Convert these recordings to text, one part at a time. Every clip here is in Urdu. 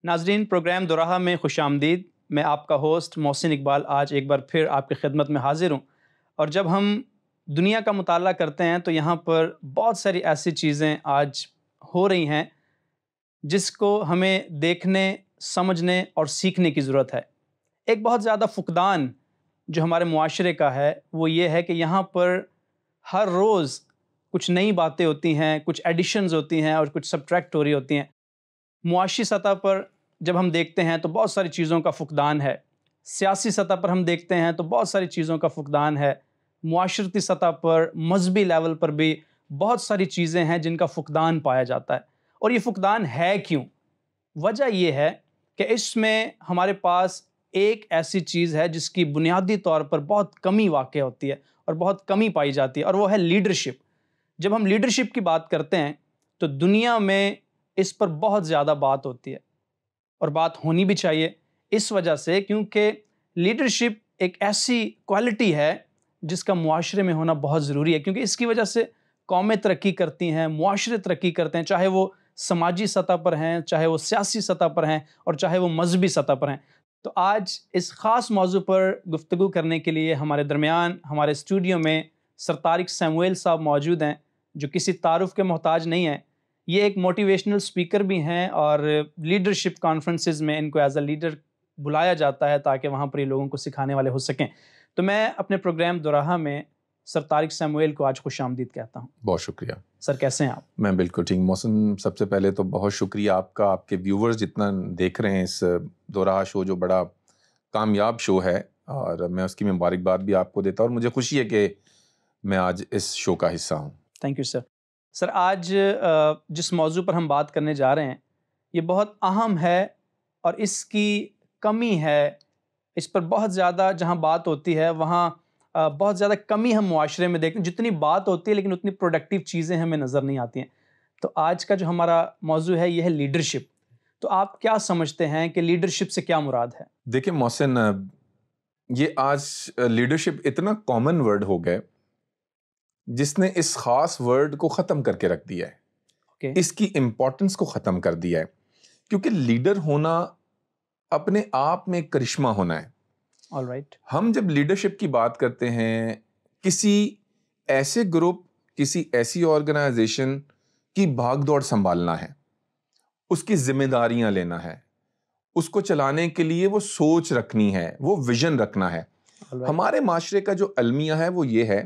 ناظرین، پروگرام دوراہا میں خوش آمدید۔ میں آپ کا ہوسٹ محسن اقبال آج ایک بار پھر آپ کی خدمت میں حاضر ہوں، اور جب ہم دنیا کا مطالعہ کرتے ہیں تو یہاں پر بہت ساری ایسی چیزیں آج ہو رہی ہیں جس کو ہمیں دیکھنے، سمجھنے اور سیکھنے کی ضرورت ہے۔ ایک بہت زیادہ فقدان جو ہمارے معاشرے کا ہے وہ یہ ہے کہ یہاں پر ہر روز کچھ نئی باتیں ہوتی ہیں، کچھ ایڈیشنز ہوتی ہیں اور کچھ سبٹریکٹ ہو رہی ہوتی ہیں۔ معاشی سطح پر جب ہم دیکھتے ہیں تو بہت ساری چیزوں کا فقدان ہے، سیاسی سطح پر ہم دیکھتے ہیں تو بہت ساری چیزوں کا فقدان ہے، معاشرتی سطح پر، مذہبی لیول پر بھی بہت ساری چیزیں ہیں جن کا فقدان پایا جاتا ہے۔ اور یہ فقدان ہے کیوں؟ وجہ یہ ہے کہ اس میں ہمارے پاس ایک ایسی چیز ہے جس کی بنیادی طور پر بہت کمی واقع ہوتی ہے اور بہت کمی پائی جاتی ہے، اور وہ ہے لیڈرشپ۔ جب ہم لیڈرشپ کی بات کرتے ہیں تو دنیا میں اس پر بہت زیادہ بات ہوتی ہے، اور بات ہونی بھی چاہیے، اس وجہ سے کیونکہ لیڈرشپ ایک ایسی کوالٹی ہے جس کا معاشرے میں ہونا بہت ضروری ہے، کیونکہ اس کی وجہ سے قومیں ترقی کرتی ہیں، معاشرے ترقی کرتے ہیں، چاہے وہ سماجی سطح پر ہیں، چاہے وہ سیاسی سطح پر ہیں، اور چاہے وہ مذہبی سطح پر ہیں۔ تو آج اس خاص موضوع پر گفتگو کرنے کے لیے ہمارے درمیان، ہمارے اسٹوڈیو میں سر طارق سیموئیل صاحب موجود ہیں، جو کسی تعارف کے محتاج نہیں ہیں۔ یہ ایک موٹیویشنل اسپیکر بھی ہیں، اور لیڈرشپ کانفرنسز میں ان کو ایز اے لیڈر بلایا جاتا ہے تاکہ وہاں پر یہ لوگوں کو سکھانے والے ہو سکیں۔ تو میں اپنے پروگرام دوراہا میں سر طارق سیموئیل کو آج خوش آمدید کہتا ہوں۔ بہت شکریہ سر، کیسے ہیں آپ؟ میں بالکل ٹھیک۔ محسن، سب سے پہلے تو بہت شکریہ آپ کا، آپ کے ویورز جتنا دیکھ رہے ہیں اس دوراہا شو، جو بڑا کامیاب شو ہے، اور میں اس کی مبارکباد بھی آپ کو دیتا ہوں، اور مجھے خوشی ہے کہ میں آج اس شو کا حصہ ہوں۔ Thank you sir. سر، آج جس موضوع پر ہم بات کرنے جا رہے ہیں یہ بہت اہم ہے، اور اس کی کمی ہے، اس پر بہت زیادہ جہاں بات ہوتی ہے وہاں بہت زیادہ کمی ہم معاشرے میں دیکھتے ہیں، جتنی بات ہوتی ہے لیکن اتنی پروڈکٹیو چیزیں ہمیں نظر نہیں آتی ہیں۔ تو آج کا جو ہمارا موضوع ہے یہ ہے لیڈرشپ۔ تو آپ کیا سمجھتے ہیں کہ لیڈرشپ سے کیا مراد ہے؟ دیکھیں محسن، یہ آج لیڈرشپ اتنا کامن ورڈ ہو گئے جس نے اس خاص ورڈ کو ختم کر کے رکھ دیا ہے، اس کی امپورٹنس کو ختم کر دیا ہے، کیونکہ لیڈر ہونا اپنے آپ میں ایک کرشمہ ہونا ہے۔ ہم جب لیڈرشپ کی بات کرتے ہیں، کسی ایسے گروپ، کسی ایسی آرگنائزیشن کی بھاگ دوڑ سنبھالنا ہے، اس کی ذمہ داریاں لینا ہے، اس کو چلانے کے لیے وہ سوچ رکھنی ہے، وہ ویژن رکھنا ہے۔ ہمارے معاشرے کا جو المیہ ہے وہ یہ ہے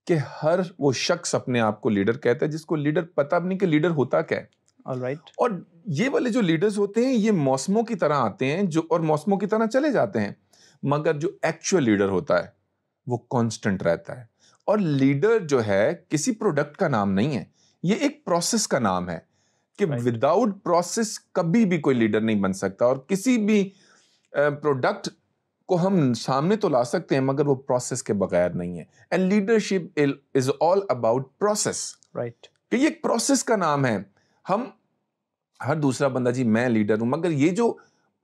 کہ ہر وہ شخص اپنے آپ کو لیڈر کہتا ہے جس کو لیڈر پتہ بھی نہیں کہ لیڈر ہوتا کیا ہے۔ اور یہ والے جو لیڈرز ہوتے ہیں یہ موسموں کی طرح آتے ہیں اور موسموں کی طرح چلے جاتے ہیں، مگر جو ایکچوئل لیڈر ہوتا ہے وہ کانسٹنٹ رہتا ہے۔ اور لیڈر جو ہے کسی پروڈکٹ کا نام نہیں ہے، یہ ایک پروسیس کا نام ہے، کہ وداؤٹ پروسیس کبھی بھی کوئی لیڈر نہیں بن سکتا۔ اور کسی بھی پروڈکٹ کو ہم سامنے تو لا سکتے ہیں مگر وہ پروسیس کے بغیر نہیں ہے۔ And leadership is all about process, کہ یہ ایک پروسیس کا نام ہے۔ ہم ہر دوسرا بندہ جی میں لیڈر ہوں، مگر یہ جو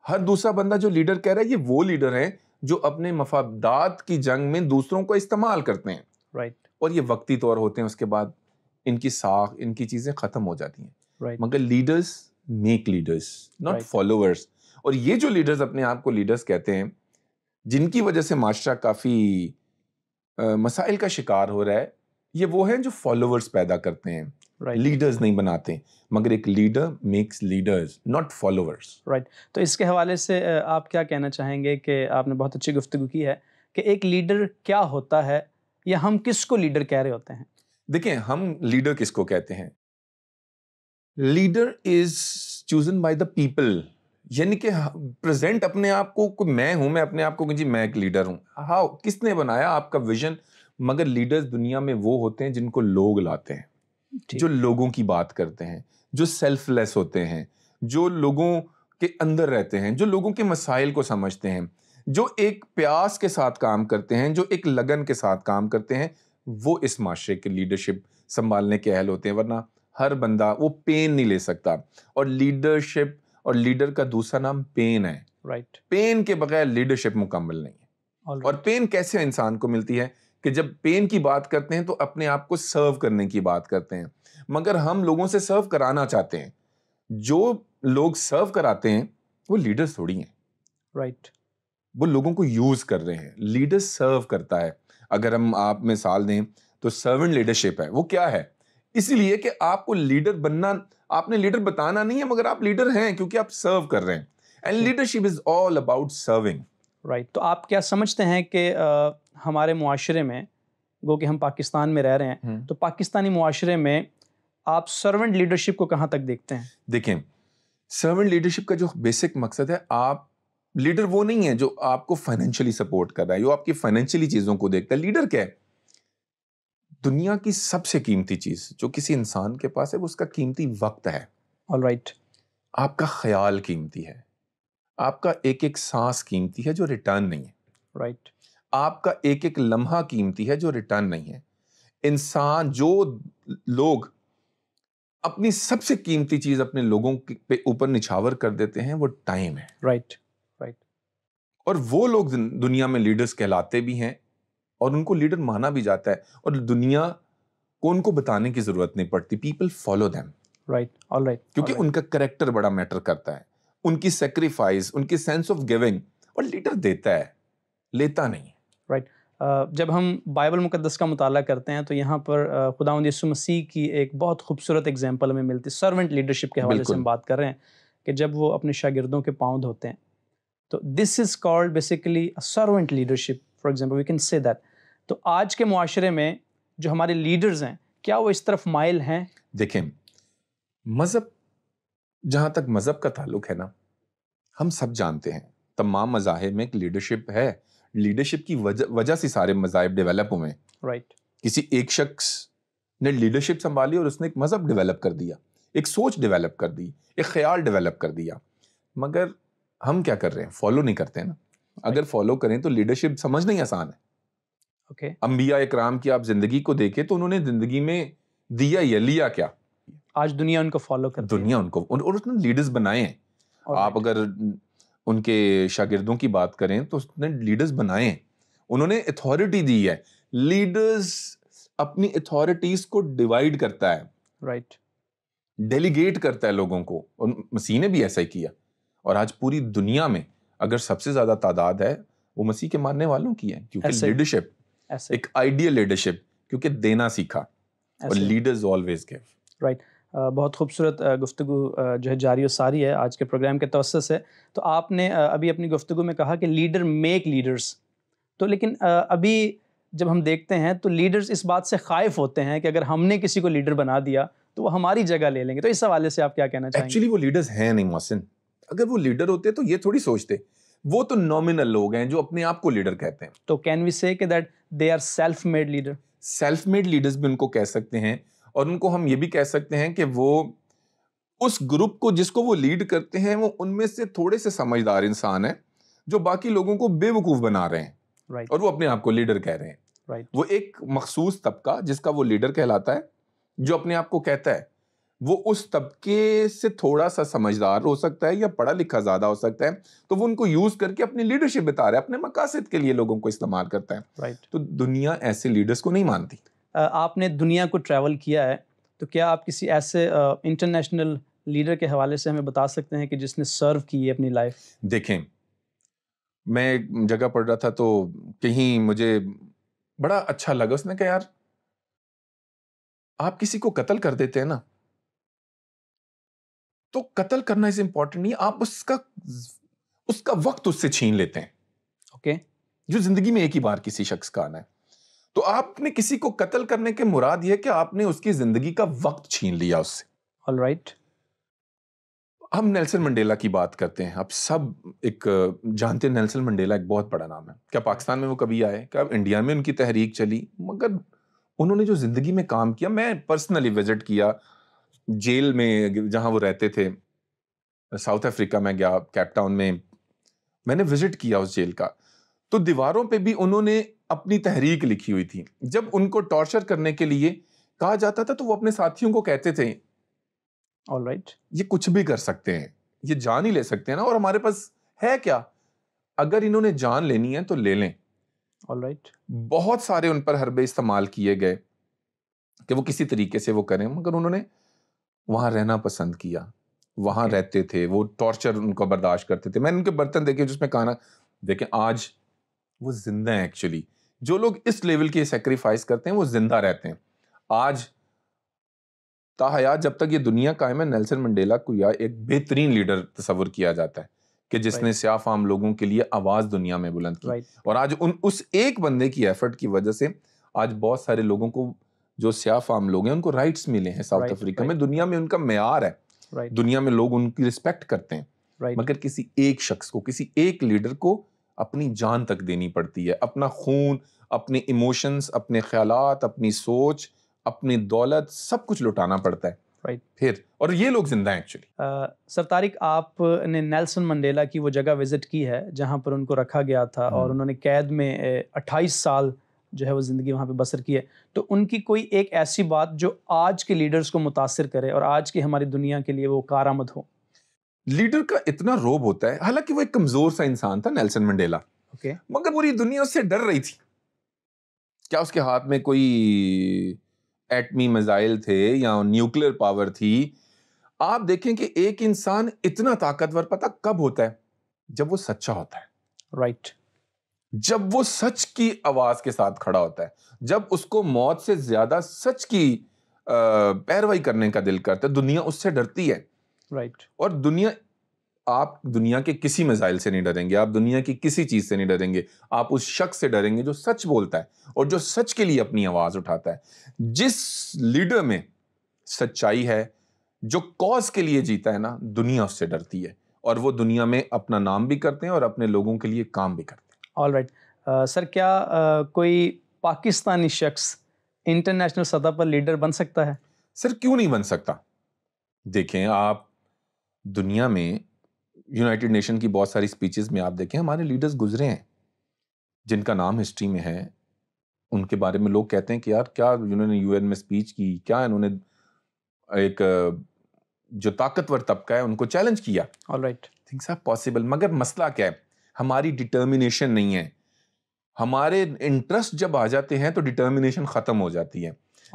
ہر دوسرا بندہ جو لیڈر کہہ رہا ہے یہ وہ لیڈر ہیں جو اپنے مفادات کی جنگ میں دوسروں کو استعمال کرتے ہیں، اور یہ وقتی طور ہوتے ہیں، اس کے بعد ان کی ساکھ، ان کی چیزیں ختم ہو جاتی ہیں۔ مگر leaders make leaders, not followers. اور یہ جو لیڈرز اپنے آپ کو لیڈرز کہتے ہیں، جن کی وجہ سے معاشرہ کافی مسائل کا شکار ہو رہا ہے، یہ وہ ہیں جو فالوورز پیدا کرتے ہیں، لیڈرز نہیں بناتے۔ مگر ایک leader makes leaders, not followers. تو اس کے حوالے سے آپ کیا کہنا چاہیں گے؟ کہ آپ نے بہت اچھی گفتگو کی ہے کہ ایک لیڈر کیا ہوتا ہے، یا ہم کس کو لیڈر کہہ رہے ہوتے ہیں؟ دیکھیں، ہم لیڈر کس کو کہتے ہیں؟ Leader is chosen by the people, یعنی کہ پریزنٹ اپنے آپ کو میں ہوں، میں اپنے آپ کو جی میں ایک لیڈر ہوں۔ ہاؤ؟ کس نے بنایا؟ آپ کا ویژن۔ مگر لیڈرز دنیا میں وہ ہوتے ہیں جن کو لوگ لاتے ہیں، جو لوگوں کی بات کرتے ہیں، جو سیلف لیس ہوتے ہیں، جو لوگوں کے اندر رہتے ہیں، جو لوگوں کے مسائل کو سمجھتے ہیں، جو ایک پیاس کے ساتھ کام کرتے ہیں، جو ایک لگن کے ساتھ کام کرتے ہیں، وہ اس معاشرے کے لیڈرشپ سنبھالنے کے اہل ہوتے ہیں۔ ورنہ ہر بندہ وہ پین نہیں لے سکتا۔ اور لیڈرشپ اور لیڈر کا دوسرا نام پین ہے۔ پین کے بغیر لیڈرشپ مکمل نہیں ہے۔ اور پین کیسے انسان کو ملتی ہے؟ کہ جب پین کی بات کرتے ہیں تو اپنے آپ کو سرو کرنے کی بات کرتے ہیں، مگر ہم لوگوں سے سرو کرانا چاہتے ہیں۔ جو لوگ سرو کراتے ہیں وہ لیڈرز تھوڑی ہیں. رائٹ. وہ لوگوں کو یوز کر رہے ہیں. لیڈر سرو کرتا ہے. اگر ہم آپ مثال دیں تو سرونٹ لیڈرشپ ہے. وہ کیا ہے؟ اسی لیے کہ آپ کو لیڈر بننا, آپ نے لیڈر بتانا نہیں ہے, مگر آپ لیڈر ہیں کیونکہ آپ سرو کر رہے ہیں. And leadership is all about serving. Right. تو آپ کیا سمجھتے ہیں کہ ہمارے معاشرے میں, گو کہ ہم پاکستان میں رہ رہے ہیں, تو پاکستانی معاشرے میں آپ سرونٹ لیڈرشپ کو کہاں تک دیکھتے ہیں؟ دیکھیں, سرونٹ لیڈرشپ کا جو بیسک مقصد ہے, آپ لیڈر وہ نہیں ہے جو آپ کو فائنینشلی سپورٹ کر رہا ہے, جو آپ کی فائنینشلی چیزوں کو دیکھتا ہے. لیڈر کیا ہے؟ دنیا کی سب سے قیمتی چیز جو کسی انسان کے پاس ہے وہ اس کا قیمتی وقت ہے. All right. آپ کا خیال قیمتی ہے, آپ کا ایک ایک سانس قیمتی ہے جو ریٹرن نہیں ہے. رائٹ. آپ کا ایک ایک لمحہ قیمتی ہے جو ریٹرن نہیں ہے. انسان, جو لوگ اپنی سب سے قیمتی چیز اپنے لوگوں پہ اوپر نچھاور کر دیتے ہیں, وہ ٹائم ہے. رائٹ. رائٹ. اور وہ لوگ دنیا میں لیڈرز کہلاتے بھی ہیں اور ان کو لیڈر مانا بھی جاتا ہے, اور دنیا کو ان کو بتانے کی ضرورت نہیں پڑتی. People follow them. Right. All right. کیونکہ ان کا کریکٹر بڑا میٹر کرتا ہے, ان کی سیکریفائس, ان کی سینس آف گیونگ. اور لیڈر دیتا ہے, لیتا نہیں. رائٹ. جب ہم بائبل مقدس کا مطالعہ کرتے ہیں تو یہاں پر خداوند یسوع مسیح کی ایک بہت خوبصورت اگزامپل ہمیں ملتی ہے. سرونٹ لیڈرشپ کے حوالے سے ہم بات کر رہے ہیں کہ جب وہ اپنے شاگردوں کے پاؤں دھوتے ہیں, تو this is called basically servant leadership, for example we can say that. تو آج کے معاشرے میں جو ہمارے لیڈرز ہیں, کیا وہ اس طرف مائل ہیں؟ دیکھیں, مذہب, جہاں تک مذہب کا تعلق ہے نا, ہم سب جانتے ہیں تمام مذاہب میں ایک لیڈرشپ ہے. لیڈرشپ کی وجہ سے سارے مذاہب ڈیولپ ہوئے ہیں. رائٹ. کسی ایک شخص نے لیڈرشپ سنبھالی اور اس نے ایک مذہب ڈیولپ کر دیا, ایک سوچ ڈیولپ کر دی, ایک خیال ڈیولپ کر دیا. مگر ہم کیا کر رہے ہیں؟ فالو نہیں کرتے ہیں نا. اگر فالو کریں تو لیڈرشپ سمجھنا ہی آسان ہے. اوکے. انبیاء اکرام کی آپ زندگی کو دیکھیں تو انہوں نے زندگی میں دیا یا لیا کیا؟ آج دنیا ان کو فالو کرتی ہے. دنیا ان کو, اور اس نے لیڈرز بنائے ہیں. آپ اگر ان کے شاگردوں کی بات کریں تو اس نے لیڈرز بنائے ہیں, انہوں نے اتھارٹی دی ہے. لیڈرز اپنی اتھارٹیز کو ڈیوائیڈ کرتا ہے. رائٹ. ڈیلیگیٹ کرتا ہے لوگوں کو, اور مسیح نے بھی ایسا ہی کیا. اور آج پوری دنیا میں اگر سب سے زیادہ تعداد ہے وہ مسیح کے ماننے والوں کی ہے, کیونکہ لیڈرشپ ایک آئیڈیل لیڈرشپ, کیونکہ دینا سیکھا, اور لیڈرز آلویز گیو. رائٹ. بہت خوبصورت گفتگو جو ہے جاری و ساری ہے آج کے پروگرام کے توسط سے. تو آپ نے ابھی اپنی گفتگو میں کہا کہ لیڈر میک لیڈرز, تو لیکن ابھی جب ہم دیکھتے ہیں تو لیڈرز اس بات سے خائف ہوتے ہیں کہ اگر ہم نے کسی کو لیڈر بنا دیا تو وہ ہماری جگہ لے لیں گے. تو اس حوالے سے آپ کیا کہنا چاہیں گے؟ ایکچولی وہ لیڈرز ہیں نہیں محسن. اگر وہ لیڈر ہوتے تو یہ تھوڑی سوچتے. وہ تو نومینل لوگ ہیں جو اپنے آپ کو لیڈر کہتے ہیں. تو کین وی سے کہ that they are self made leader? Self made leaders بھی ان کو کہہ سکتے ہیں, اور ان کو ہم یہ بھی کہہ سکتے ہیں کہ وہ اس گروپ کو جس کو وہ لیڈ کرتے ہیں وہ ان میں سے تھوڑے سے سمجھدار انسان ہیں جو باقی لوگوں کو بے وقوف بنا رہے ہیں, اور وہ اپنے آپ کو لیڈر کہہ رہے ہیں. وہ ایک مخصوص طبقہ جس کا وہ لیڈر کہلاتا ہے, جو اپنے آپ کو کہتا ہے, وہ اس طبقے سے تھوڑا سا سمجھدار ہو سکتا ہے یا پڑھا لکھا زیادہ ہو سکتا ہے, تو وہ ان کو یوز کر کے اپنی لیڈرشپ بتا رہا ہے, اپنے مقاصد کے لیے لوگوں کو استعمال کرتا ہے. تو دنیا ایسے لیڈرز کو نہیں مانتی. آپ نے دنیا کو ٹریول کیا ہے, تو کیا آپ کسی ایسے انٹرنیشنل لیڈر کے حوالے سے ہمیں بتا سکتے ہیں کہ جس نے سرو کی ہے اپنی لائف؟ دیکھیں, میں ایک جگہ پڑھ رہا تھا تو کہیں مجھے بڑا اچھا لگا, اس نے کہا یار آپ کسی کو قتل کر دیتے ہیں نا, تو قتل کرنا اس امپورٹنٹ نہیں, آپ اس کا وقت اس سے چھین لیتے ہیں. اوکے. جو زندگی میں ایک ہی بار کسی شخص کا آنا ہے, تو آپ نے کسی کو قتل کرنے کے مراد یہ کہ آپ نے اس کی زندگی کا وقت چھین لیا اس سے. All right. ہم نیلسن منڈیلا کی بات کرتے ہیں, آپ سب ایک جانتے ہیں نیلسن منڈیلا ایک بہت بڑا نام ہے. کیا پاکستان میں وہ کبھی آئے؟ کیا انڈیا میں ان کی تحریک چلی؟ مگر انہوں نے جو زندگی میں کام کیا, میں پرسنلی وزٹ کیا جیل میں جہاں وہ رہتے تھے, ساؤتھ افریقہ میں گیا, کیپ ٹاؤن میں نے وزٹ کیا اس جیل کا. تو دیواروں پہ بھی انہوں نے اپنی تحریک لکھی ہوئی تھی. جب ان کو ٹارچر کرنے کے لیے کہا جاتا تھا تو وہ اپنے ساتھیوں کو کہتے تھے آل رائٹ, یہ کچھ بھی کر سکتے ہیں, یہ جان ہی لے سکتے ہیں نا, اور ہمارے پاس ہے کیا, اگر انہوں نے جان لینی ہے تو لے لیں. All right. بہت سارے ان پر حربے استعمال کیے گئے کہ وہ کسی طریقے سے وہ کریں, مگر انہوں نے وہاں رہنا پسند کیا. وہاں رہتے تھے, وہ ٹارچر ان کو برداشت کرتے تھے. میں نے ان کے برتن دیکھے جس میں کھانا, دیکھیں آج وہ زندہ ہیں. ایکچولی جو لوگ اس لیول کے سیکریفائس کرتے ہیں وہ زندہ رہتے ہیں. آج تا حیات جب تک یہ دنیا قائم ہے, نیلسن منڈیلا کو یا ایک بہترین لیڈر تصور کیا جاتا ہے کہ جس نے سیاہ فام لوگوں کے لیے آواز دنیا میں بلند کی. اور آج اس ایک بندے کی ایفرٹ کی وجہ سے آج بہت سارے لوگوں کو, جو سیاہ فام لوگ ہیں, ان کو رائٹس ملے ہیں ساؤتھ افریقہ میں. دنیا میں ان کا معیار ہے, دنیا میں لوگ ان کی رسپیکٹ کرتے ہیں. مگر کسی ایک شخص کو, کسی ایک لیڈر کو اپنی جان تک دینی پڑتی ہے, اپنا خون, اپنے ایموشنز, اپنے خیالات, اپنی سوچ, اپنی دولت, سب کچھ لٹانا پڑتا ہے پھر. اور یہ لوگ زندہ ہیں ایکچولی. سر طارق, آپ نے نیلسن منڈیلا کی وہ جگہ وزٹ کی ہے جہاں پر ان کو رکھا گیا تھا اور انہوں نے قید میں 28 سال جو ہے وہ زندگی وہاں پہ بسر کی ہے. تو ان کی کوئی ایک ایسی بات جو آج کے لیڈرز کو متاثر کرے اور آج کی ہماری دنیا کے لیے وہ کارآمد ہو؟ لیڈر کا اتنا روب ہوتا ہے, حالانکہ وہ ایک کمزور سا انسان تھا نیلسن منڈیلا, مگر پوری دنیا اس سے ڈر رہی تھی. کیا اس کے ہاتھ میں کوئی ایٹمی میزائل تھے یا نیوکلیر پاور تھی؟ آپ دیکھیں کہ ایک انسان اتنا طاقتور پتہ کب ہوتا ہے؟ جب وہ سچا ہوتا ہے. جب وہ سچ کی آواز کے ساتھ کھڑا ہوتا ہے, جب اس کو موت سے زیادہ سچ کی پیروی کرنے کا دل کرتا ہے. دنیا اس سے ڈرتی ہے. اور آپ دنیا کے کسی میزائل سے نہیں ڈریں گے, آپ دنیا کی کسی چیز سے نہیں ڈریں گے. آپ اس شخص سے ڈریں گے جو سچ بولتا ہے اور جو سچ کے لیے اپنی آواز اٹھاتا ہے. جس لیڈر میں سچائی ہے, جو کاز کے لیے جیتا ہے نا, دنیا اس سے ڈرتی ہے. اور وہ دنیا میں اپنا نام بھی کرتے ہیں اور اپنے لوگوں کے لیے کام بھی کرتے ہیں. آل رائٹ سر, کیا کوئی پاکستانی شخص انٹرنیشنل سطح پر لیڈر بن سکتا ہے؟ سر کیوں نہیں بن سکتا؟ دیکھیں آپ دنیا میں یونائٹڈ نیشن کی بہت ساری سپیچز میں آپ دیکھیں, ہمارے لیڈرز گزرے ہیں جن کا نام ہسٹری میں ہے. ان کے بارے میں لوگ کہتے ہیں کہ یار کیا انہوں نے یو این میں سپیچ کی, کیا انہوں نے ایک جو طاقتور طبقہ ہے ان کو چیلنج کیا. All right, things are possible. مگر مسئلہ کیا ہے؟ ہماری ڈٹرمینیشن نہیں ہے. ہمارے انٹرسٹ جب آ جاتے ہیں تو ڈٹرمینیشن ختم ہو جاتی ہے.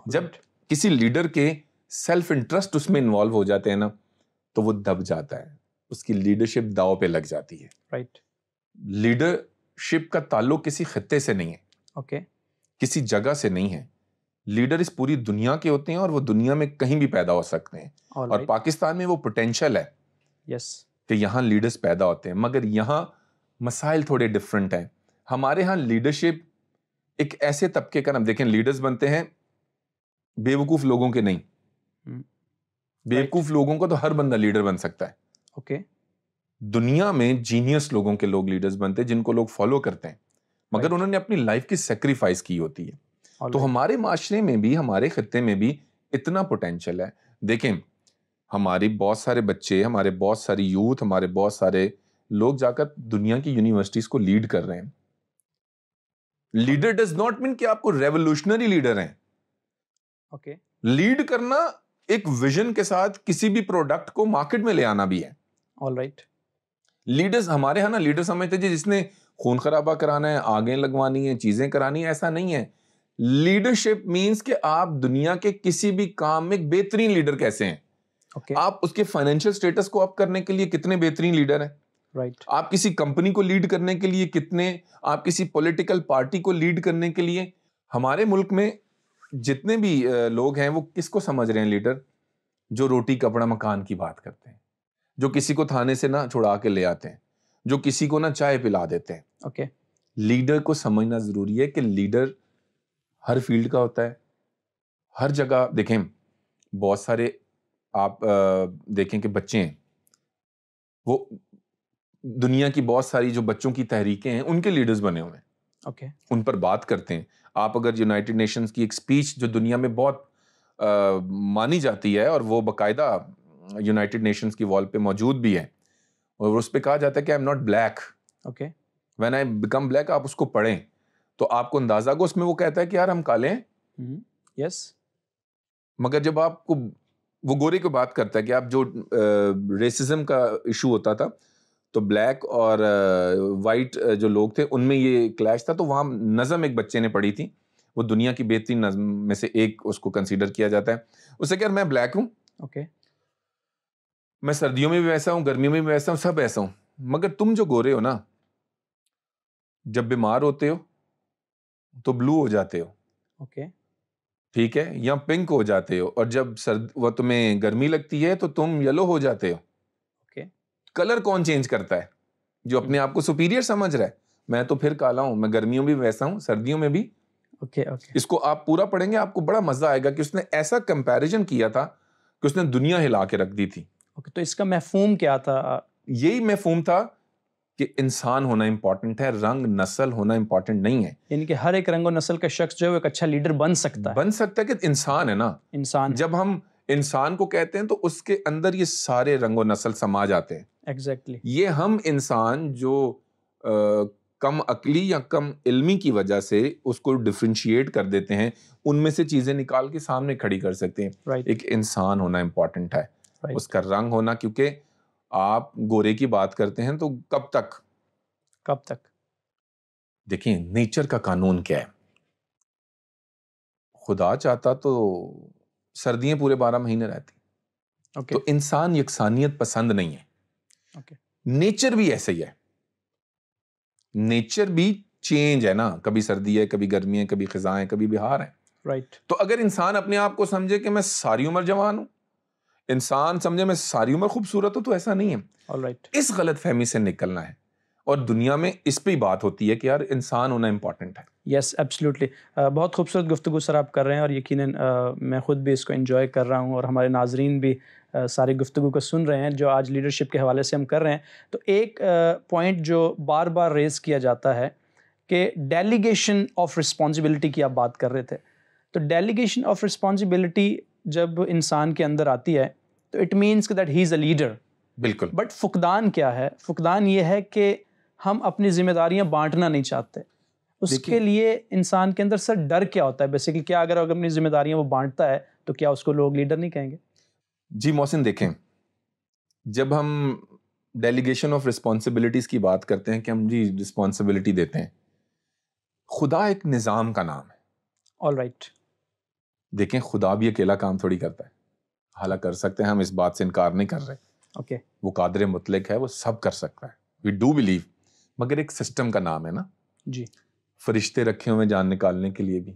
جب کسی لیڈر کے سیلف انٹرسٹ اس میں انوالو ہو جاتے ہیں نا, تو وہ دب جاتا ہے, اس کی لیڈرشپ داؤ پہ لگ جاتی ہے. رائٹ. لیڈرشپ کا تعلق کسی خطے سے نہیں ہے, کسی جگہ سے نہیں ہے. لیڈر اس پوری دنیا کے ہوتے ہیں اور وہ دنیا میں کہیں بھی پیدا ہو سکتے ہیں. اور پاکستان میں وہ پوٹینشل ہے کہ یہاں لیڈرز پیدا ہوتے ہیں. مگر یہاں مسائل تھوڑے ڈیفرنٹ ہیں. ہمارے ہاں لیڈرشپ ایک ایسے طبقے کا نام, دیکھیں لیڈرز بنتے ہیں بے وقوف لوگوں کے نہیں. بے وقوف لوگوں کو تو ہر بندہ لیڈر بن سکتا ہے. دنیا میں جینیس لوگوں کے لوگ لیڈرز بنتے ہیں جن کو لوگ فالو کرتے ہیں, مگر انہوں نے اپنی لائف کی سیکریفائس کی ہوتی ہے. تو ہمارے معاشرے میں بھی, ہمارے خطے میں بھی اتنا پوٹینشل ہے. دیکھیں ہماری بہت سارے بچے, ہمارے بہت ساری یوتھ, ہمارے بہت سارے لوگ جا کر دنیا کی یونیورسٹیز کو لیڈ کر رہے ہیں. لیڈر ڈز ناٹ مین کہ آپ کو ریولوشنری لیڈر ہیں. لیڈ کرنا ایک ویژن کے ساتھ کسی بھی پروڈکٹ کو مارکیٹ میں لے آنا بھی ہے. All right. لیڈرز ہمارے ہاں نا, لیڈر سمجھتے جی جس نے خون خرابہ کرانا ہے, آگیں لگوانی ہے, چیزیں کرانی ہے. ایسا نہیں ہے. لیڈرشپ مینس کہ آپ دنیا کے کسی بھی کام میں بہترین لیڈر کیسے ہیں. آپ اس کے فائنینشیل سٹیٹس کو اپ کرنے کے لیے کتنے بہترین لیڈر ہیں. آپ کسی کمپنی کو لیڈ کرنے کے لیے کتنے, آپ کسی پولیٹیکل پارٹی کو لیڈ کرنے کے لیے. ہمارے ملک میں جتنے بھی لوگ ہیں وہ کس کو سمجھ رہے ہیں لیڈر؟ جو روٹی کپڑا مکان کی بات کرتے ہیں, جو کسی کو تھانے سے نہ چھڑا کے لے آتے ہیں, جو کسی کو نہ چائے پلا دیتے ہیں. لیڈر کو سمجھنا ضروری ہے کہ لیڈر ہر فیلڈ کا ہوتا ہے, ہر جگہ. دیکھیں بہت سارے آپ دیکھیں کہ بچے ہیں, وہ دنیا کی بہت ساری جو بچوں کی تحریکیں ہیں ان کے لیڈرز بنے ہوئے ہیں. ان پر بات کرتے ہیں. آپ اگر یونائٹڈ نیشنز کی ایک سپیچ جو دنیا میں بہت مانی جاتی ہے اور وہ باقاعدہ یونائٹڈ نیشنز کی وال پہ موجود بھی ہے, اور اس پہ کہا جاتا ہے کہ I am not black, when I become black, آپ اس کو پڑھیں تو آپ کو اندازہ کو, اس میں وہ کہتا ہے کہ یار ہم کالے ہیں. مگر جب آپ کو وہ گورے کو بات کرتا ہے کہ آپ جو ریسزم کا ایشو ہوتا تھا تو بلیک اور وائٹ جو لوگ تھے ان میں یہ کلیش تھا, تو وہاں نظم ایک بچے نے پڑھی تھی, وہ دنیا کی بہترین نظم میں سے ایک اس کو کنسیڈر کیا جاتا ہے. اسے کہ میں بلیک ہوں, میں سردیوں میں بھی ویسا ہوں, گرمیوں میں بھی ویسا ہوں, سب ایسا ہوں. مگر تم جو گورے ہو نا, جب بیمار ہوتے ہو تو بلو ہو جاتے ہو, اوکے, ٹھیک ہے, یا پنک ہو جاتے ہو, اور جب وہ تمہیں گرمی لگتی ہے تو تم یلو ہو جاتے ہو. اوکے, کلر کون چینج کرتا ہے؟ جو اپنے آپ کو سپیریئر سمجھ رہا ہے. میں تو پھر کالا ہوں, میں گرمیوں میں بھی ویسا ہوں, سردیوں میں بھی. Okay okay. اس کو آپ پورا پڑھیں گے آپ کو بڑا مزہ آئے گا کہ اس نے ایسا کمپیریزن کیا تھا کہ اس نے دنیا ہلا کے رکھ دی تھی. اوکے, تو اس کا مفہوم کیا تھا؟ یہی مفہوم تھا کہ انسان ہونا امپورٹنٹ ہے, رنگ نسل ہونا امپورٹنٹ نہیں ہے. یعنی کہ ہر ایک رنگ و نسل کا شخص جو ہے وہ ایک اچھا لیڈر بن سکتا ہے کہ انسان ہے نا. انسان جب ہم انسان کو کہتے ہیں تو اس کے اندر یہ سارے رنگ و نسل سما جاتے ہیں. ایگزیکٹلی. یہ ہم انسان جو کم عقلی یا کم علمی کی وجہ سے اس کو ڈفرینشیٹ کر دیتے ہیں, ان میں سے چیزیں نکال کے سامنے کھڑی کر سکتے ہیں. ایک انسان ہونا امپورٹنٹ ہے, اس کا رنگ ہونا. کیونکہ آپ گورے کی بات کرتے ہیں تو کب تک دیکھیں نیچر کا قانون کیا ہے. خدا چاہتا تو سردیاں پورے 12 مہینے رہتی. تو انسان یکسانیت پسند نہیں ہے. نیچر بھی ایسے ہی ہے, نیچر بھی چینج ہے نا, کبھی سردی ہے, کبھی گرمی ہے, کبھی خزاں ہے, کبھی بہار ہے. تو اگر انسان اپنے آپ کو سمجھے کہ میں ساری عمر جوان ہوں, انسان سمجھے میں ساری عمر خوبصورت ہوں, تو ایسا نہیں ہے. اس غلط فہمی سے نکلنا ہے, اور دنیا میں اس پہ ہی بات ہوتی ہے کہ یار انسان ہونا امپورٹنٹ ہے. یس ایبسلیوٹلی. بہت خوبصورت گفتگو سر آپ کر رہے ہیں, اور یقیناً میں خود بھی اس کو انجوائے کر رہا ہوں, اور ہمارے ناظرین بھی ساری گفتگو کو سن رہے ہیں جو آج لیڈرشپ کے حوالے سے ہم کر رہے ہیں. تو ایک پوائنٹ جو بار بار ریز کیا جاتا ہے کہ ڈیلیگیشن آف رسپانسبلٹی کی آپ بات کر رہے تھے. تو ڈیلیگیشن آف رسپانسبلٹی جب انسان کے اندر آتی ہے تو اٹ مینس کہ that he is a leader. بالکل. بٹ فقدان کیا ہے؟ فقدان یہ ہے کہ ہم اپنی ذمہ داریاں بانٹنا نہیں چاہتے. اس کے لیے انسان کے اندر سر ڈر کیا ہوتا ہے بیسیکلی؟ کیا اگر اپنی ذمہ داریاں وہ بانٹتا ہے تو کیا اس کو لوگ لیڈر نہیں کہیں گے؟ جی محسن, دیکھیں, جب ہم ڈیلیگیشن آف رسپانسبلٹیز کی بات کرتے ہیں کہ ہم جی رسپانسبلٹی دیتے ہیں, خدا ایک نظام کا نام ہے. All right. دیکھیں خدا بھی اکیلا کام تھوڑی کرتا ہے, حالانکہ کر سکتے ہیں, ہم اس بات سے انکار نہیں کر رہے. اوکے. وہ قادر مطلق ہے, وہ سب کر سکتا ہے, وی ڈو بلیو. مگر ایک سسٹم کا نام ہے نا. جی. فرشتے رکھے ہوئے جان نکالنے کے لیے بھی,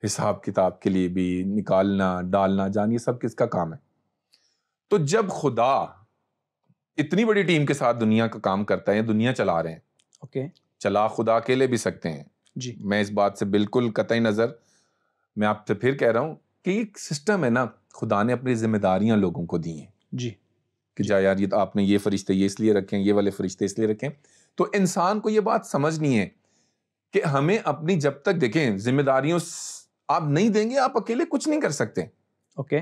حساب کتاب کے لیے بھی, نکالنا ڈالنا جان, یہ سب کس کا کام ہے؟ تو جب خدا اتنی بڑی ٹیم کے ساتھ دنیا کا کام کرتا ہے, دنیا چلا رہے ہیں, اوکے, چلا خدا اکیلے بھی سکتے ہیں. جی. میں اس بات سے بالکل قطعی نظر, میں آپ سے پھر کہہ رہا ہوں کہ یہ سسٹم ہے نا, خدا نے اپنی ذمہ داریاں لوگوں کو دی ہیں. جی. کہ جا یار یہ آپ نے یہ فرشتے یہ اس لیے رکھیں, یہ والے فرشتے اس لیے رکھیں. تو انسان کو یہ بات سمجھنی ہے کہ ہمیں اپنی, جب تک دیکھیں ذمہ داریوں آپ نہیں دیں گے, آپ اکیلے کچھ نہیں کر سکتے. اوکے.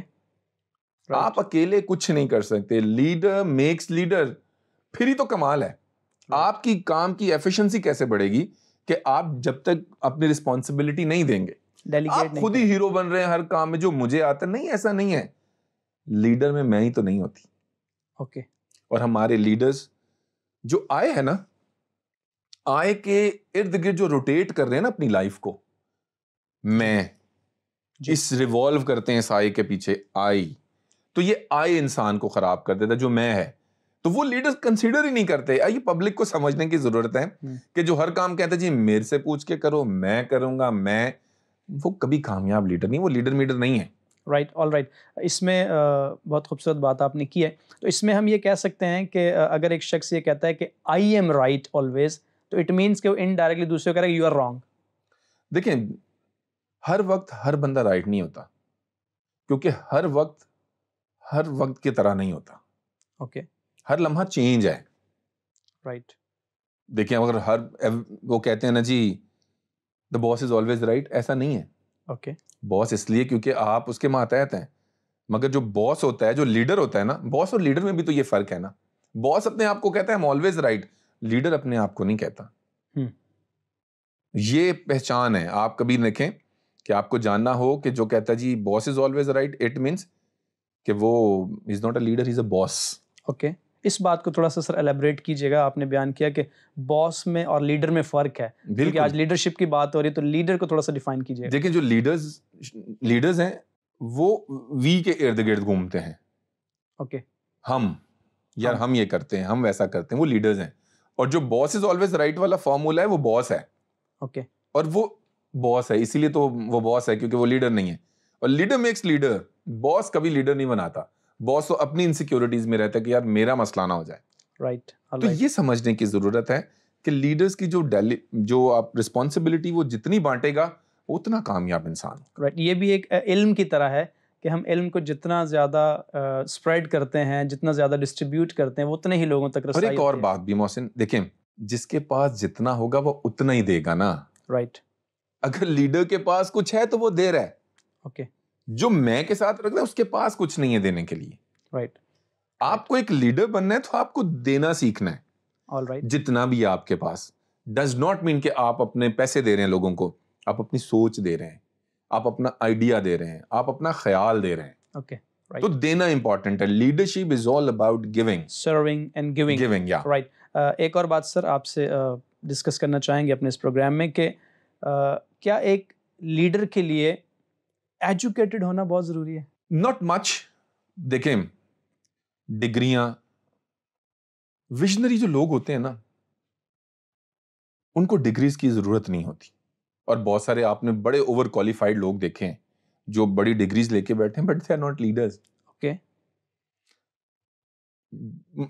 آپ اکیلے کچھ نہیں کر سکتے. لیڈر میکس لیڈر, پھر ہی تو کمال ہے. آپ کی کام کی ایفیشنسی کیسے بڑھے گی کہ آپ جب تک اپنی رسپانسبلٹی نہیں دیں گے, آپ خود ہی ہیرو بن رہے ہیں ہر کام میں, جو مجھے آتا نہیں, ایسا نہیں ہے. لیڈر میں ہی تو نہیں ہوتی. اوکے. اور ہمارے لیڈرز جو آئے ہیں نا, آئے کے ارد گرد جو روٹیٹ کر رہے ہیں نا اپنی لائف کو, میں اس ریوالو کرتے ہیں سائے کے پیچھے آئی, تو یہ آئے انسان کو خراب کر دیتا جو میں ہے. تو وہ لیڈر کنسیڈر ہی نہیں کرتے. یہ پبلک کو سمجھنے کی ضرورت ہے کہ جو ہر کام کہتے ہیں جی میرے سے پوچھ کے کرو, میں کروں گا, میں, وہ کبھی کامیاب لیڈر نہیں, وہ لیڈر میڈر نہیں ہے. رائٹ. All right. اس میں بہت خوبصورت بات آپ نے کی ہے. تو اس میں ہم یہ کہہ سکتے ہیں کہ اگر ایک شخص یہ کہتا ہے کہ آئی ایم رائٹ آلویز, تو اٹ مینس کہ وہ انڈائریکٹلی دوسرے کو کہہ رہا ہے کہ یو آر رانگ. دیکھیں ہر وقت ہر بندہ رائٹ نہیں ہوتا, کیونکہ ہر وقت کی طرح نہیں ہوتا. اوکے. ہر لمحہ چینج ہے. رائٹ. دیکھیں اگر وہ کہتے ہیں نا جی the boss is always right, ایسا نہیں ہے. اوکے. باس اس لیے کیونکہ آپ اس کے ماتحت ہیں, مگر جو باس ہوتا ہے, جو لیڈر ہوتا ہے نا, باس اور لیڈر میں بھی تو یہ فرق ہے نا. باس اپنے آپ کو کہتا ہے I'm always right, لیڈر اپنے آپ کو نہیں کہتا. یہ پہچان ہے. آپ کبھی دیکھیں کہ آپ کو جاننا ہو کہ جو کہتا ہے جی boss is always right, it means کہ وہ is not a leader, is a boss. Okay. اس بات کو تھوڑا سا سر ایلیبریٹ کیجیے گا. آپ نے بیان کیا کہ باس میں اور لیڈر میں فرق ہے, کیونکہ آج لیڈرشپ کی بات ہو رہی ہے, تو لیڈر کو تھوڑا سا ڈیفائن کیجیے. دیکھیں جو لیڈرز ہیں وہ وی کے ارد گرد گھومتے ہیں. اوکے. ہم یہ کرتے ہیں, ہم ویسا کرتے ہیں, وہ لیڈرز ہیں. اور جو باس از آلویز رائٹ والا فارمولا ہے وہ باس ہے. اوکے. اور وہ باس ہے اسی لیے تو وہ باس ہے کیونکہ وہ لیڈر نہیں ہے. اور لیڈر میکس لیڈر. باس کبھی لیڈر نہیں بناتا. باس تو اپنی انسیکیورٹیز میں رہتا ہے کہ یار میرا مسئلہ نہ ہو جائے. رائٹ. تو یہ سمجھنے کی ضرورت ہے کہ لیڈرز کی جو آپ رسپانسبلٹی وہ جتنی بانٹے گا اتنا کامیاب انسان. رائٹ. یہ بھی ایک علم کی طرح ہے کہ ہم علم کو جتنا زیادہ اسپریڈ کرتے ہیں, جتنا زیادہ ڈسٹریبیوٹ کرتے ہیں, وہ اتنے ہی لوگوں تک رسائی. اور ایک اور بات بھی محسن دیکھیں, جس کے پاس جتنا ہوگا وہ اتنا ہی دے گا نا. رائٹ. اگر لیڈر کے پاس کچھ ہے تو وہ دے رہا ہے. اوکے. جو میں کے ساتھ رکھ رہا ہے اس کے پاس کچھ نہیں ہے دینے کے لیے. رائٹ. آپ کو ایک لیڈر بننا ہے تو آپ کو دینا سیکھنا ہے. All right. جتنا بھی آپ کے پاس ڈز ناٹ مین کہ آپ اپنے پیسے دے رہے ہیں لوگوں کو. آپ اپنی سوچ دے رہے ہیں, آپ اپنا آئیڈیا دے رہے ہیں, آپ اپنا خیال دے رہے ہیں. اوکے. تو دینا امپورٹنٹ ہے. Leadership is all about giving, serving and giving. یا رائٹ. ایک اور بات سر آپ سے ڈسکس کرنا چاہیں گے اپنے اس پروگرام میں کہ کیا ایک لیڈر کے لیے ایجوکیٹڈ ہونا بہت ضروری ہے؟ Not much. دیکھیں ڈگریاں, ویژنری جو لوگ ہوتے ہیں نا ان کو ڈگریز کی ضرورت نہیں ہوتی. اور بہت سارے آپ نے بڑے اوور کوالیفائڈ لوگ دیکھے ہیں جو بڑی ڈگریز لے کے بیٹھے ہیں but they are not leaders. Okay.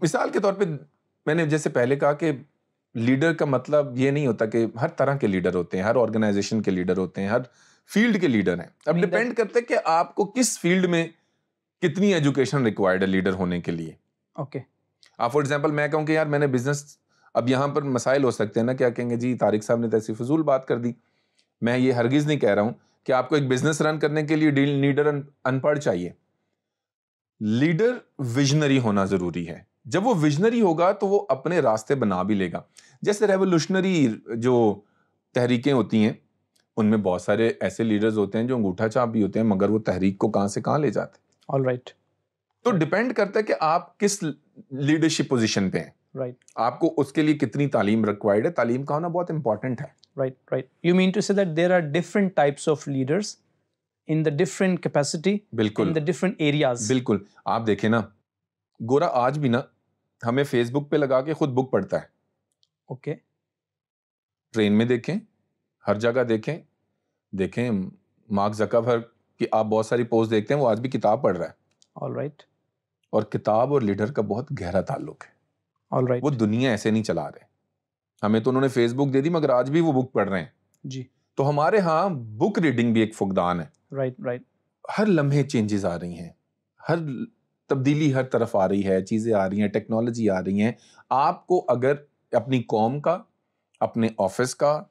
مثال کے طور پہ میں نے جیسے پہلے کہا کہ لیڈر کا مطلب یہ نہیں ہوتا کہ ہر طرح کے لیڈر ہوتے ہیں, ہر آرگنائزیشن کے لیڈر ہوتے ہیں, ہر فیلڈ کے لیڈر ہیں. اب ڈیپینڈ کرتا ہے کہ آپ کو کس فیلڈ میں کتنی ایجوکیشن ریکوائرڈ ہے لیڈر ہونے کے لیے. اوکے. آپ فار ایگزامپل میں کہوں کہ یار میں نے بزنس, اب یہاں پر مسائل ہو سکتے ہیں نا, کیا کہیں گے جی طارق صاحب نے تو ایسی فضول بات کر دی. میں یہ ہرگز نہیں کہہ رہا ہوں کہ آپ کو ایک بزنس رن کرنے کے لیے لیڈر ان پڑھ چاہیے. لیڈر ویژنری ہونا ضروری ہے. جب وہ ویژنری ہوگا تو وہ اپنے راستے بنا بھی لے گا. جیسے ریولوشنری جو تحریکیں ہوتی ہیں ان میں بہت سارے ایسے لیڈرز ہوتے ہیں جو انگوٹھا چاپ بھی ہوتے ہیں مگر وہ تحریک کو کہاں سے کہاں لے جاتے ہیں. All right. تو ڈیپینڈ کرتا ہے کہ آپ کس لیڈرشپ پوزیشن پہ ہیں. رائٹ. آپ کو اس کے لیے کتنی تعلیم ریکوائرڈ ہے. تعلیم کا ہونا بہت امپورٹنٹ ہے. Right, right. You mean to say that there are different types of leaders in the different capacity, بالکل, in the different areas. بالکل. آپ دیکھیں نا, گورا آج بھی نا ہمیں فیس بک پہ لگا کے خود بک پڑھتا ہے. اوکے. ٹرین میں دیکھیں, ہر جگہ دیکھیں مارک زکربرگ کی آپ بہت ساری پوسٹ دیکھتے ہیں, وہ آج بھی کتاب پڑھ رہا ہے. All right. اور کتاب اور لیڈر کا بہت گہرا تعلق ہے. All right. وہ دنیا ایسے نہیں چلا رہے. ہمیں تو انہوں نے فیس بک دے دی مگر آج بھی وہ بک پڑھ رہے ہیں. جی. تو ہمارے ہاں بک ریڈنگ بھی ایک فقدان ہے. Right right. ہر لمحے چینجز آ رہی ہیں, ہر تبدیلی ہر طرف آ رہی ہے, چیزیں آ رہی ہیں, ٹیکنالوجی آ رہی ہیں. آپ کو اگر اپنی قوم کا, اپنے آفس کا,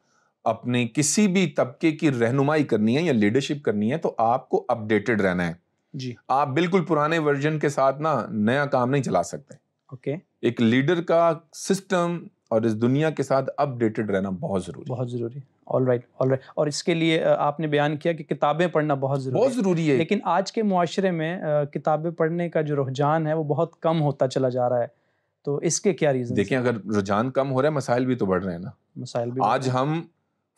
اپنے کسی بھی طبقے کی رہنمائی کرنی ہے یا لیڈرشپ کرنی ہے تو آپ کو اپڈیٹڈ رہنا ہے. جی. آپ بالکل پرانے ورژن کے ساتھ نا نیا کام نہیں چلا سکتے. اوکے. ایک لیڈر کا سسٹم اور اس دنیا کے ساتھ اپڈیٹڈ رہنا بہت ضروری, بہت ضروری. All right all right. اور اس کے لیے آپ نے بیان کیا کہ کتابیں پڑھنا بہت ضروری ہے. لیکن آج کے معاشرے میں کتابیں پڑھنے کا جو رجحان ہے وہ بہت کم ہوتا چلا جا رہا ہے. تو اس کے کیا ریزن؟ دیکھیں اگر رجحان کم ہو رہا ہے مسائل بھی تو بڑھ رہے ہیں نا. مسائل بھی آج ہم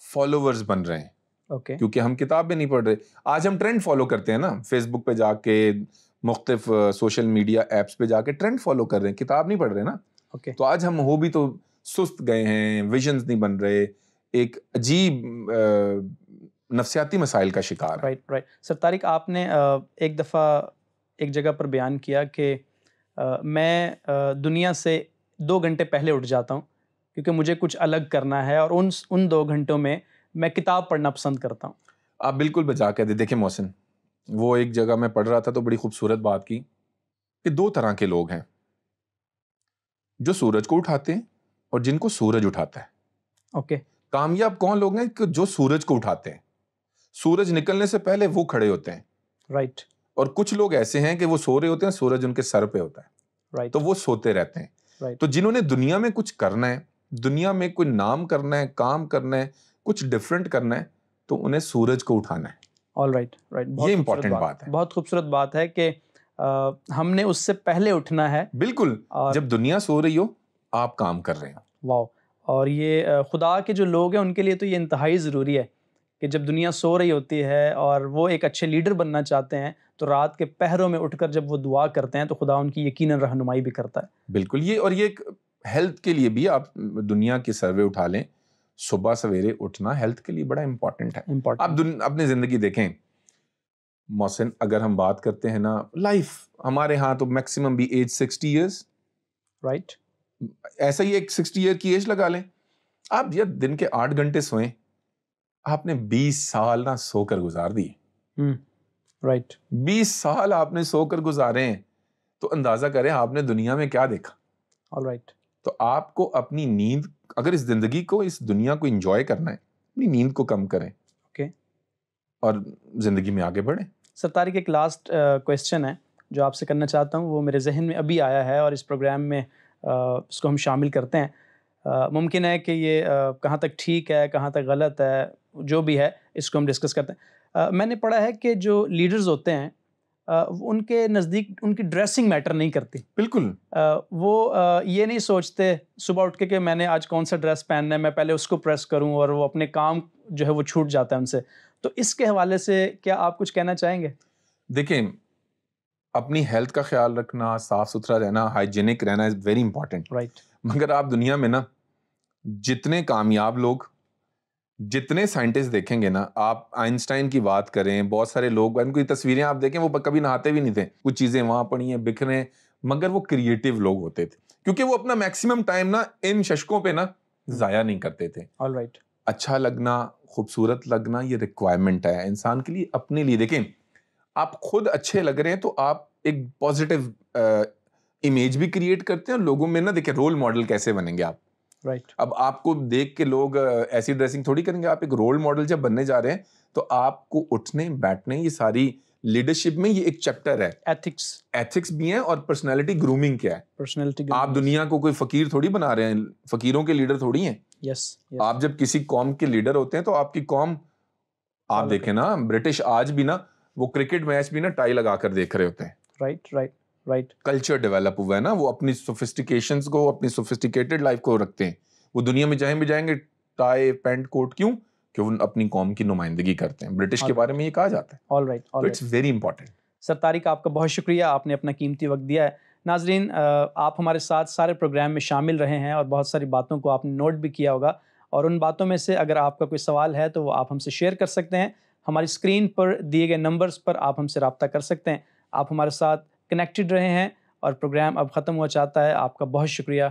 فالوورز بن رہے ہیں. اوکے. کیونکہ ہم کتاب بھی نہیں پڑھ رہے. آج ہم ٹرینڈ فالو کرتے ہیں نا, فیس بک پہ جا کے, مختلف سوشل میڈیا ایپس پہ جا کے ٹرینڈ فالو کر رہے ہیں, کتاب نہیں پڑھ رہے نا. اوکے. تو آج ہم ہو بھی تو سست گئے ہیں, ویژنز نہیں بن رہے, ایک عجیب نفسیاتی مسائل کا شکار. Right right. سر طارق, آپ نے ایک دفعہ ایک جگہ پر بیان کیا کہ میں دنیا سے 2 گھنٹے پہلے اٹھ جاتا ہوں کیونکہ مجھے کچھ الگ کرنا ہے اور ان 2 گھنٹوں میں میں کتاب پڑھنا پسند کرتا ہوں. آپ بالکل بجا کے دیکھیں محسن, وہ ایک جگہ میں پڑھ رہا تھا تو بڑی خوبصورت بات کی کہ 2 طرح کے لوگ ہیں, جو سورج کو اٹھاتے ہیں اور جن کو سورج اٹھاتا ہے. اوکے. کامیاب کون لوگ ہیں کہ جو سورج کو اٹھاتے ہیں, سورج نکلنے سے پہلے وہ کھڑے ہوتے ہیں. رائٹ. اور کچھ لوگ ایسے ہیں کہ وہ سو رہے ہوتے ہیں, سورج ان کے سر پہ ہوتا ہے. رائٹ. تو وہ سوتے رہتے ہیں. رائٹ. تو جنہوں نے دنیا میں کچھ کرنا ہے, دنیا میں کوئی نام کرنا ہے, کام کرنا ہے, کچھ ڈفرینٹ کرنا ہے, تو انہیں سورج کو اٹھانا ہے. All right right. یہ امپورٹنٹ بات ہے, بہت خوبصورت بات ہے کہ ہم نے اس سے پہلے اٹھنا ہے. بالکل. جب دنیا سو رہی ہو آپ کام کر رہے ہو. واو. اور یہ خدا کے جو لوگ ہیں ان کے لیے تو یہ انتہائی ضروری ہے کہ جب دنیا سو رہی ہوتی ہے اور وہ ایک اچھے لیڈر بننا چاہتے ہیں تو رات کے پہروں میں اٹھ کر جب وہ دعا کرتے ہیں تو خدا ان کی یقیناً رہنمائی بھی کرتا ہے. بالکل. یہ ایک ہیلتھ کے لیے بھی آپ دنیا کے سروے اٹھا لیں, صبح سویرے اٹھنا ہیلتھ کے لیے بڑا امپورٹنٹ ہے. آپ اپنی زندگی دیکھیں محسن, اگر ہم بات کرتے ہیں نا لائف, ہمارے ہاں تو میکسیمم بھی ایج 60 ایئرس, رائٹ, ایسا ہی ایک 60 ایئر کی ایج لگا لیں. آپ یہ دن کے 8 گھنٹے سوئیں, آپ نے 20 سال نہ سو کر گزار دیے. رائٹ, 20 سال آپ نے سو کر گزارے ہیں, تو اندازہ کریں آپ نے دنیا میں کیا دیکھا. آلرائٹ. تو آپ کو اپنی نیند, اگر اس زندگی کو, اس دنیا کو انجوائے کرنا ہے, اپنی نیند کو کم کریں اور زندگی میں آگے بڑھیں. سر طارق, ایک لاسٹ کویسچن ہے جو آپ سے کرنا چاہتا ہوں, وہ میرے ذہن میں ابھی آیا ہے اور اس پروگرام میں اس کو ہم شامل کرتے ہیں. ممکن ہے کہ یہ کہاں تک ٹھیک ہے, کہاں تک غلط ہے, جو بھی ہے اس کو ہم ڈسکس کرتے ہیں. میں نے پڑھا ہے کہ جو لیڈرز ہوتے ہیں ان کے نزدیک ان کی ڈریسنگ میٹر نہیں کرتی. بالکل. وہ یہ نہیں سوچتے صبح اٹھ کے کہ میں نے آج کون سا ڈریس پہننا ہے, میں پہلے اس کو پریس کروں, اور وہ اپنے کام جو ہے وہ چھوٹ جاتا ہے ان سے. تو اس کے حوالے سے کیا آپ کچھ کہنا چاہیں گے؟ دیکھیں, اپنی ہیلتھ کا خیال رکھنا, صاف ستھرا رہنا, ہائیجینک رہنا از ویری امپورٹنٹ. رائٹ. مگر آپ دنیا میں نا جتنے کامیاب لوگ, جتنے سائنٹسٹ دیکھیں گے نا, آپ آئنسٹائن کی بات کریں, بہت سارے لوگ, ان کی تصویریں آپ دیکھیں, وہ کبھی نہاتے بھی نہیں تھے, کچھ چیزیں وہاں پڑی ہیں بکھرے, مگر وہ کریٹیو لوگ ہوتے تھے, کیونکہ وہ اپنا میکسیمم ٹائم نا ان ششکوں پہ نا ضائع نہیں کرتے تھے. آلرائٹ. اچھا لگنا, خوبصورت لگنا, یہ ریکوائرمنٹ ہے انسان کے لیے, اپنے لیے. دیکھیں, آپ خود اچھے لگ رہے ہیں تو آپ ایک پازیٹیو امیج بھی کریٹ کرتے ہیں, اور لوگوں میں نا دیکھیں رول ماڈل کیسے بنیں گے آپ. رائٹ. اب آپ کو دیکھ کے لوگ ایسی ڈریسنگ تھوڑی کریں گے. آپ ایک رول ماڈل جب بننے جا رہے ہیں تو آپ کو اٹھنے بیٹھنے, یہ ساری لیڈرشپ میں یہ ایک چیپٹر ہے. ایتھکس بھی ہیں, اور پرسنالٹی گرومنگ کیا ہے. آپ دنیا کو کوئی فقیر تھوڑی بنا رہے ہیں, فقیروں کے لیڈر تھوڑی ہیں. آپ جب کسی قوم کے لیڈر ہوتے ہیں تو آپ کی قوم, آپ دیکھیں نا برٹش آج بھی نا وہ کرکٹ میچ بھی نا ٹائی لگا کر دیکھ رہے ہوتے ہیں. Right. Right. Right. Culture develop ہوا ہے نا, وہ اپنی سوفسٹیکیشنز کو, اپنی سوفسٹیکیٹڈ لائف کو رکھتے ہیں. وہ دنیا میں بھی جائیں گے ٹائی پینٹ کوٹ, کیوں؟ کہ وہ اپنی قوم کی نمائندگی کرتے ہیں. برٹش کے بارے میں یہ کہا جاتا ہے. All right. It's very important. Sir Tariq, آپ کا بہت شکریہ, آپ نے اپنا قیمتی وقت دیا ہے. ناظرین, آپ ہمارے ساتھ سارے پروگرام میں شامل رہے ہیں اور بہت ساری باتوں کو آپ نے نوٹ بھی کیا ہوگا, اور ان باتوں میں سے اگر آپ کا کوئی سوال ہے تو وہ آپ ہم سے شیئر کر سکتے ہیں. ہماری اسکرین پر دیے گئے نمبرز پر آپ ہم سے رابطہ کر سکتے ہیں. آپ ہمارے ساتھ کنیکٹڈ رہے ہیں, اور پروگرام اب ختم ہوا چاہتا ہے. آپ کا بہت شکریہ.